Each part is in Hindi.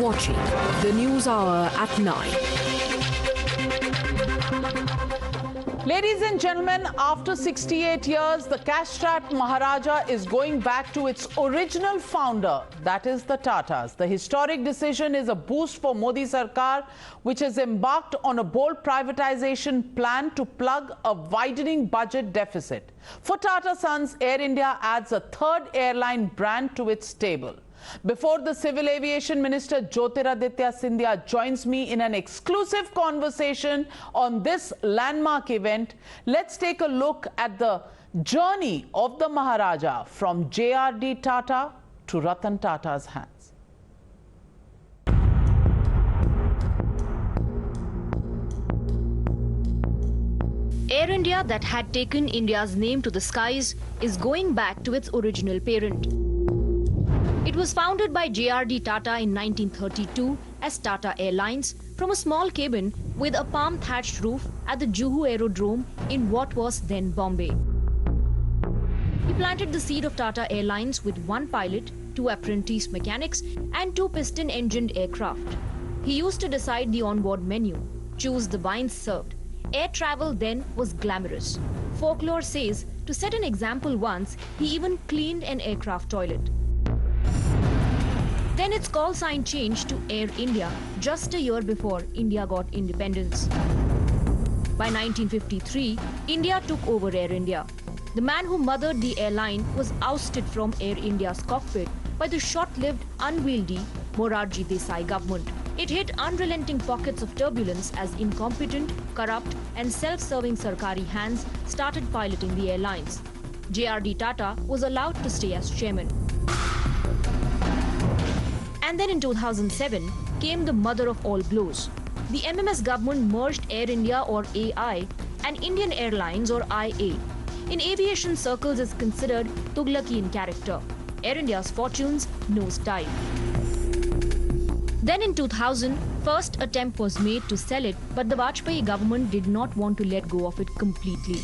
watching the News Hour at 9. Ladies and gentlemen, after 68 years, the cash-strapped Maharaja is going back to its original founder, that is the Tatas. The historic decision is a boost for Modi Sarkar, which has embarked on a bold privatization plan to plug a widening budget deficit. For Tata Sons, Air India adds a third airline brand to its stable. Before the Civil Aviation Minister Jyotiraditya Scindia joins me in an exclusive conversation on this landmark event, let's take a look at the journey of the Maharaja from J.R.D. Tata to Ratan Tata's hands. Air India, that had taken India's name to the skies, is going back to its original parent. It was founded by J.R.D. Tata in 1932 as Tata Airlines from a small cabin with a palm-thatched roof at the Juhu Aerodrome in what was then Bombay. He planted the seed of Tata Airlines with one pilot, two apprentice mechanics and two piston-engined aircraft. He used to decide the onboard menu, choose the wines served. Air travel then was glamorous. Folklore says to set an example once, he even cleaned an aircraft toilet. Then its call sign changed to Air India just a year before India got independence. By 1953, India took over Air India. The man who mothered the airline was ousted from Air India's cockpit by the short-lived, unwieldy Morarji Desai government. It hit unrelenting pockets of turbulence as incompetent, corrupt and self-serving Sarkari hands started piloting the airlines. J.R.D. Tata was allowed to stay as chairman. And then in 2007 came the mother of all blows. The MMS government merged Air India or AI and Indian Airlines or IA. In aviation circles is considered Tughlaqi in character. Air India's fortunes nosedived. Then in 2000, first attempt was made to sell it, but the Vajpayee government did not want to let go of it completely.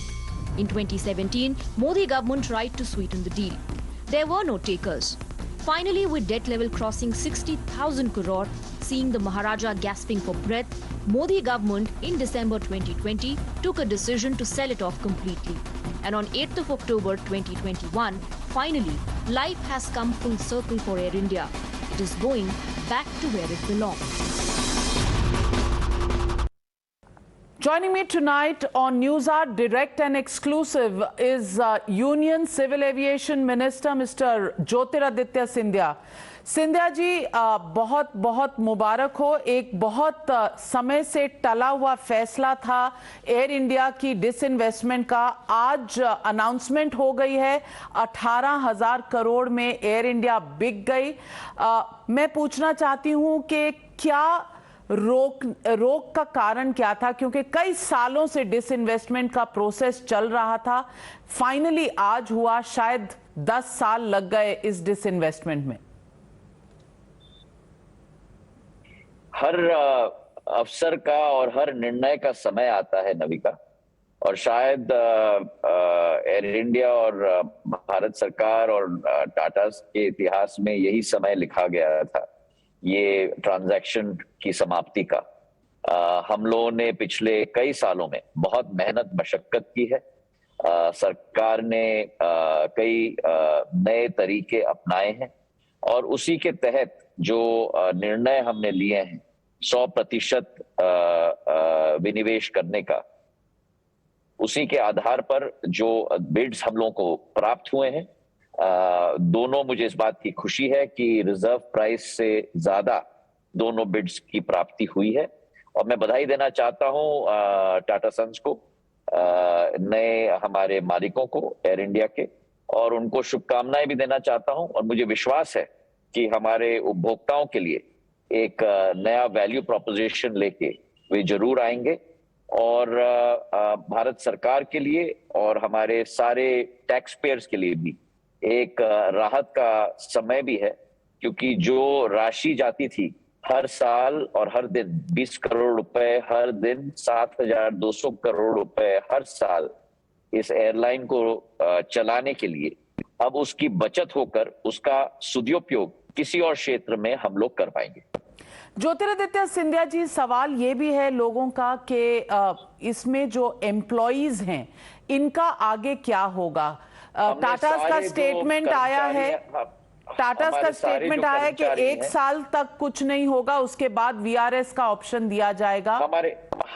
In 2017, Modi government tried to sweeten the deal. There were no takers. Finally, with debt level crossing 60,000 crore, seeing the Maharaja gasping for breath, Modi government in December 2020 took a decision to sell it off completely. And on 8th of October 2021, finally, life has come full circle for Air India. It is going back to where it belongs. Joining me tonight on News Hour Direct and Exclusive is Union Civil Aviation Minister Mr. Jyotiraditya Scindia. Scindia ji, बहुत बहुत मुबारक हो। एक बहुत समय से टला हुआ फैसला था एयर इंडिया की डिसइन्वेस्टमेंट का, आज अनाउंसमेंट हो गई है। 18,000 करोड़ में एयर इंडिया बिक गई। मैं पूछना चाहती हूं कि क्या रोक का कारण क्या था, क्योंकि कई सालों से डिसइन्वेस्टमेंट का प्रोसेस चल रहा था। फाइनली आज हुआ, शायद 10 साल लग गए इस डिसइन्वेस्टमेंट में। हर अवसर का और हर निर्णय का समय आता है नविका, और शायद एयर इंडिया और भारत सरकार और टाटा के इतिहास में यही समय लिखा गया था, ये ट्रांजैक्शन की समाप्ति का। हम लोगों ने पिछले कई सालों में बहुत मेहनत मशक्कत की है। सरकार ने कई नए तरीके अपनाए हैं और उसी के तहत जो निर्णय हमने लिए हैं 100% विनिवेश करने का, उसी के आधार पर जो बिड्स हम लोगों को प्राप्त हुए हैं, दोनों, मुझे इस बात की खुशी है कि रिजर्व प्राइस से ज्यादा दोनों बिड्स की प्राप्ति हुई है। और मैं बधाई देना चाहता हूं टाटा सन्स को, नए हमारे मालिकों को एयर इंडिया के, और उनको शुभकामनाएं भी देना चाहता हूं। और मुझे विश्वास है कि हमारे उपभोक्ताओं के लिए एक नया वैल्यू प्रोपोजिशन लेके वे जरूर आएंगे, और भारत सरकार के लिए और हमारे सारे टैक्स पेयर्स के लिए भी एक राहत का समय भी है, क्योंकि जो राशि जाती थी हर साल और हर दिन 20 करोड़ रुपए हर दिन, 7,200 करोड़ रुपए हर साल इस एयरलाइन को चलाने के लिए, अब उसकी बचत होकर उसका सदुपयोग किसी और क्षेत्र में हम लोग कर पाएंगे। ज्योतिरादित्य सिंधिया जी, सवाल ये भी है लोगों का कि इसमें जो एम्प्लॉइज हैं इनका आगे क्या होगा। टाटास का स्टेटमेंट आया है, टाटास का स्टेटमेंट आया है कि 1 साल तक कुछ नहीं होगा, उसके बाद वीआरएस का ऑप्शन दिया जाएगा।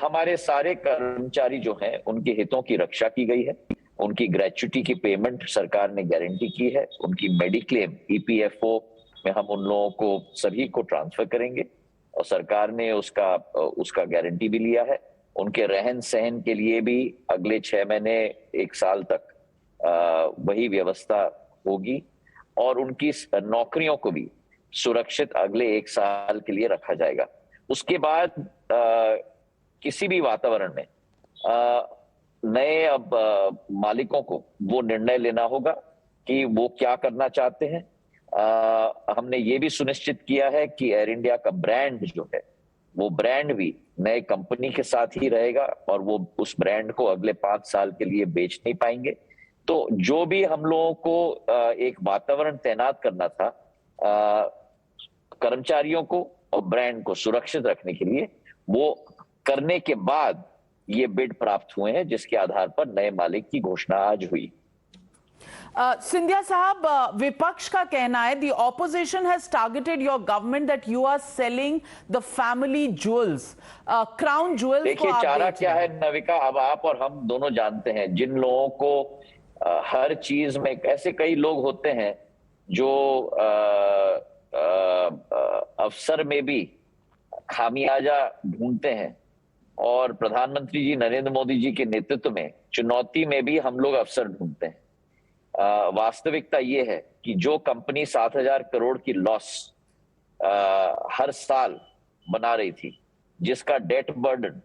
हमारे सारे कर्मचारी जो हैं उनके हितों की रक्षा की गई है, उनकी ग्रेच्युटी की पेमेंट सरकार ने गारंटी की है, उनकी मेडिक्लेम ईपीएफओ में हम उन लोगों को सभी को ट्रांसफर करेंगे और सरकार ने उसका गारंटी भी लिया है। उनके रहन सहन के लिए भी अगले 6 महीने 1 साल तक वही व्यवस्था होगी और उनकी नौकरियों को भी सुरक्षित अगले 1 साल के लिए रखा जाएगा। उसके बाद किसी भी वातावरण में नए मालिकों को वो निर्णय लेना होगा कि वो क्या करना चाहते हैं। हमने ये भी सुनिश्चित किया है कि एयर इंडिया का ब्रांड जो है वो ब्रांड भी नए कंपनी के साथ ही रहेगा और वो उस ब्रांड को अगले 5 साल के लिए बेच नहीं पाएंगे। तो जो भी हम लोगों को एक वातावरण तैनात करना था कर्मचारियों को और ब्रांड को सुरक्षित रखने के लिए, वो करने के बाद ये बिड प्राप्त हुए हैं जिसके आधार पर नए मालिक की घोषणा आज हुई। सिंधिया साहब, विपक्ष का कहना है the opposition has targeted your government that you are selling the family jewels, crown jewels. देखिए चारा क्या है नविका, अब आप और हम दोनों जानते हैं, जिन लोगों को हर चीज में, ऐसे कई लोग होते हैं जो अफसर में भी खामियाजा ढूंढते हैं और प्रधानमंत्री जी नरेंद्र मोदी जी के नेतृत्व में चुनौती में भी हम लोग अफसर ढूंढते हैं। वास्तविकता ये है कि जो कंपनी 7,000 करोड़ की लॉस हर साल बना रही थी, जिसका डेट बर्डन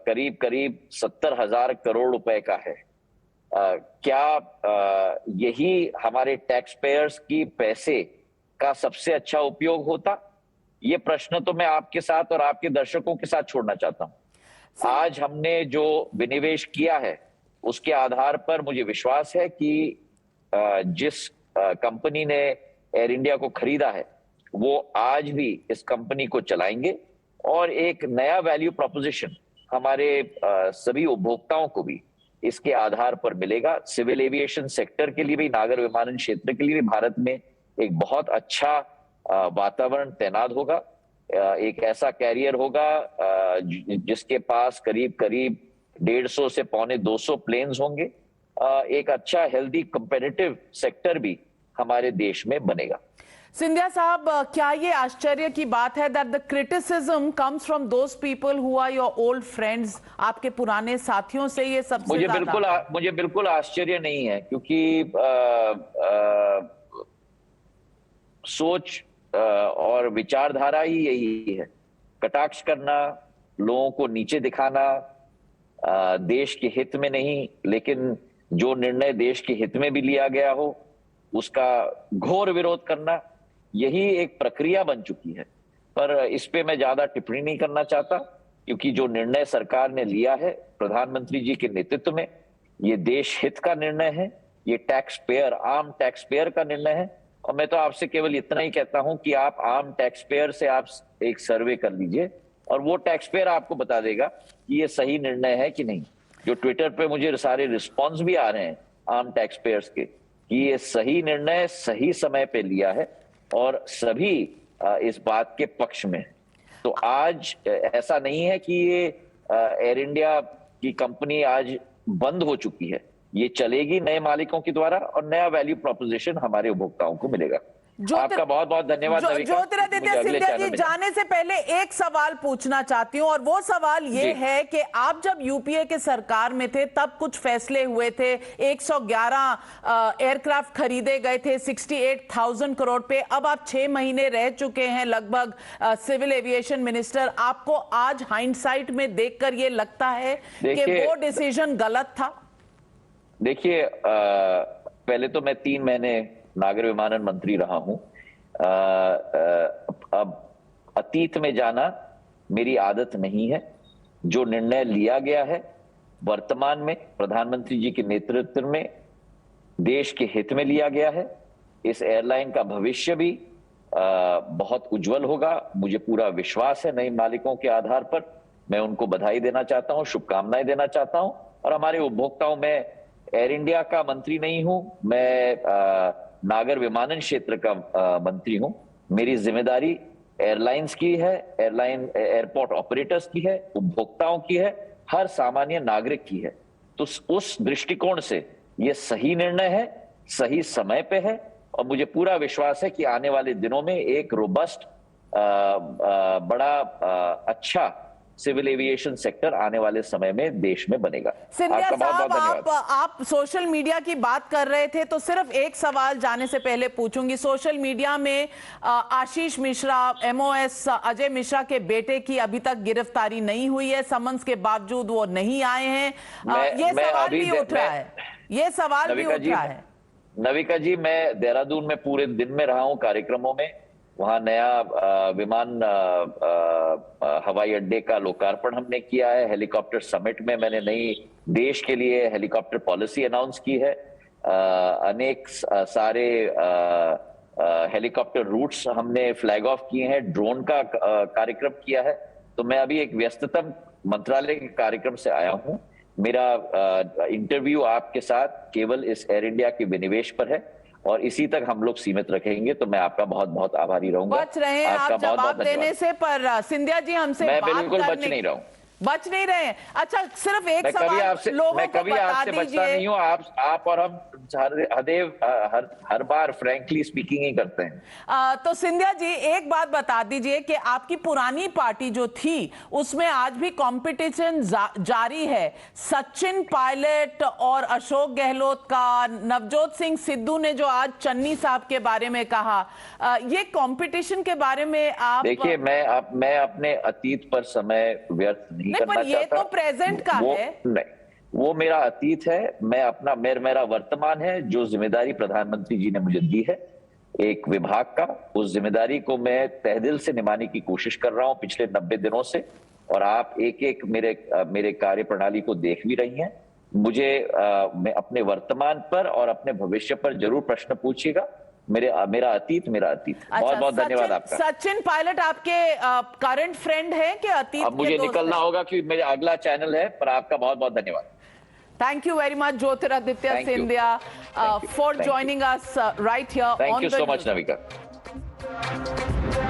करीब करीब 70,000 करोड़ रुपए का है, क्या यही हमारे टैक्स पेयर्स की पैसे का सबसे अच्छा उपयोग होता? ये प्रश्न तो मैं आपके साथ और आपके दर्शकों के साथ छोड़ना चाहता हूं। आज हमने जो विनिवेश किया है उसके आधार पर मुझे विश्वास है कि जिस कंपनी ने एयर इंडिया को खरीदा है वो आज भी इस कंपनी को चलाएंगे और एक नया वैल्यू प्रोपोजिशन हमारे सभी उपभोक्ताओं को भी इसके आधार पर मिलेगा। सिविल एविएशन सेक्टर के लिए भी, नागर विमानन क्षेत्र के लिए भी भारत में एक बहुत अच्छा वातावरण तैनात होगा। एक ऐसा कैरियर होगा जिसके पास करीब करीब 150 से 250 प्लेन्स होंगे। एक अच्छा हेल्दी कंपेटिटिव सेक्टर भी हमारे देश में बनेगा। सिंधिया साहब, क्या ये आश्चर्य की बात है that the criticism comes from those people who are your old friends, आपके पुराने साथियों से ये सबसे मुझे बिल्कुल आश्चर्य नहीं है, क्योंकि सोच और विचारधारा ही यही है, कटाक्ष करना, लोगों को नीचे दिखाना, देश के हित में नहीं लेकिन जो निर्णय देश के हित में भी लिया गया हो उसका घोर विरोध करना, यही एक प्रक्रिया बन चुकी है। पर इस पे मैं ज्यादा टिप्पणी नहीं करना चाहता, क्योंकि जो निर्णय सरकार ने लिया है प्रधानमंत्री जी के नेतृत्व में, ये देश हित का निर्णय है, ये टैक्स पेयर, आम टैक्स पेयर का निर्णय है। और मैं तो आपसे केवल इतना ही कहता हूं कि आप आम टैक्स पेयर से आप एक सर्वे कर लीजिए और वो टैक्स पेयर आपको बता देगा कि ये सही निर्णय है कि नहीं। जो ट्विटर पे मुझे सारे रिस्पॉन्स भी आ रहे हैं आम टैक्स पेयर्स के कि ये सही निर्णय सही समय पे लिया है और सभी इस बात के पक्ष में। तो आज ऐसा नहीं है कि ये एयर इंडिया की कंपनी आज बंद हो चुकी है, ये चलेगी नए मालिकों के द्वारा और नया वैल्यू प्रोपोजिशन हमारे उपभोक्ताओं को मिलेगा। आपका बहुत बहुत धन्यवाद। ज्योतिरादित्य सिंधिया जी, जाने से पहले एक सवाल पूछना चाहती हूँ और वो सवाल ये है कि आप जब यूपीए के सरकार में थे तब कुछ फैसले हुए थे, 111 एयरक्राफ्ट खरीदे गए थे 68,000 करोड़ पे। अब आप 6 महीने रह चुके हैं लगभग सिविल एविएशन मिनिस्टर, आपको आज हाइंडसाइट में देखकर ये लगता है कि वो डिसीजन गलत था? देखिए, पहले तो मैं 3 महीने नागर विमानन मंत्री रहा हूं। अब अतीत में जाना मेरी आदत नहीं है। जो निर्णय लिया गया है वर्तमान में प्रधानमंत्री जी के नेतृत्व में देश के हित में लिया गया है। इस एयरलाइन का भविष्य भी बहुत उज्जवल होगा। मुझे पूरा विश्वास है नए मालिकों के आधार पर। मैं उनको बधाई देना चाहता हूं, शुभकामनाएं देना चाहता हूं। और हमारे उपभोक्ताओं में एयर इंडिया का मंत्री नहीं हूं, मैं नागर विमानन क्षेत्र का मंत्री हूं। मेरी जिम्मेदारी एयरलाइंस की है, एयरपोर्ट ऑपरेटर्स की है, उपभोक्ताओं की है, हर सामान्य नागरिक की है। तो उस दृष्टिकोण से ये सही निर्णय है, सही समय पे है और मुझे पूरा विश्वास है कि आने वाले दिनों में एक रोबस्ट बड़ा अच्छा सिविल एविएशन सेक्टर आने वाले समय में देश में बनेगा। सिंधिया साहब, आप सोशल मीडिया की बात कर रहे थे तो सिर्फ एक सवाल जाने से पहले पूछूंगी। सोशल मीडिया में आशीष मिश्रा, MOS अजय मिश्रा के बेटे की अभी तक गिरफ्तारी नहीं हुई है, समन्स के बावजूद वो नहीं आए हैं। ये सवाल भी उठ रहा है, ये सवाल भी उठ रहा है। नविका जी, मैं देहरादून में पूरे दिन में रहा हूं कार्यक्रमों में। वहां नया विमान हवाई अड्डे का लोकार्पण हमने किया है। हेलीकॉप्टर समिट में मैंने नई देश के लिए हेलीकॉप्टर पॉलिसी अनाउंस की है। अनेक सारे हेलीकॉप्टर रूट्स हमने फ्लैग ऑफ किए हैं, ड्रोन का कार्यक्रम किया है। तो मैं अभी एक व्यस्ततम मंत्रालय के कार्यक्रम से आया हूं। मेरा इंटरव्यू आपके साथ केवल इस एयर इंडिया के विनिवेश पर है और इसी तक हम लोग सीमित रखेंगे। तो मैं आपका बहुत बहुत आभारी रहूंगा। बच रहे हैं आप जवाब देने से, पर सिंधिया जी हमसे मैं बिल्कुल बच नहीं रहा हूं। बच नहीं रहे हैं। अच्छा, सिर्फ एक सवाल लोगों को बता दीजिए। बचता नहीं हूं। आप और हम हर बार फ्रैंकली स्पीकिंग ही करते हैं। तो सिंधिया जी, एक बात बता दीजिए कि आपकी पुरानी पार्टी जो थी उसमें आज भी कंपटीशन जारी है। सचिन पायलट और अशोक गहलोत का, नवजोत सिंह सिद्धू ने जो आज चन्नी साहब के बारे में कहा, ये कंपटीशन के बारे में आप देखिए, मैं अपने अतीत पर समय व्यर्थ नहीं करना पर ये चाहता। तो प्रेजेंट का है। नहीं, वो मेरा अतीत है। मैं अपना मेरा वर्तमान है। जो जिम्मेदारी प्रधानमंत्री जी ने मुझे दी है एक विभाग का, उस जिम्मेदारी को मैं तहदिल से निभाने की कोशिश कर रहा हूं पिछले 90 दिनों से। और आप एक एक मेरे कार्य प्रणाली को देख भी रही हैं। मुझे मैं अपने वर्तमान पर और अपने भविष्य पर जरूर प्रश्न पूछिएगा। मेरा अतीत मेरा अतीत। अच्छा, बहुत बहुत धन्यवाद आपका। सचिन पायलट आपके करंट फ्रेंड है कि अतीत अब मुझे निकलना होगा क्योंकि मेरा अगला चैनल है, पर आपका बहुत बहुत धन्यवाद। Thank you very much, Jyotiraditya Scindia, for joining us right here on the Thank you so much, Navika.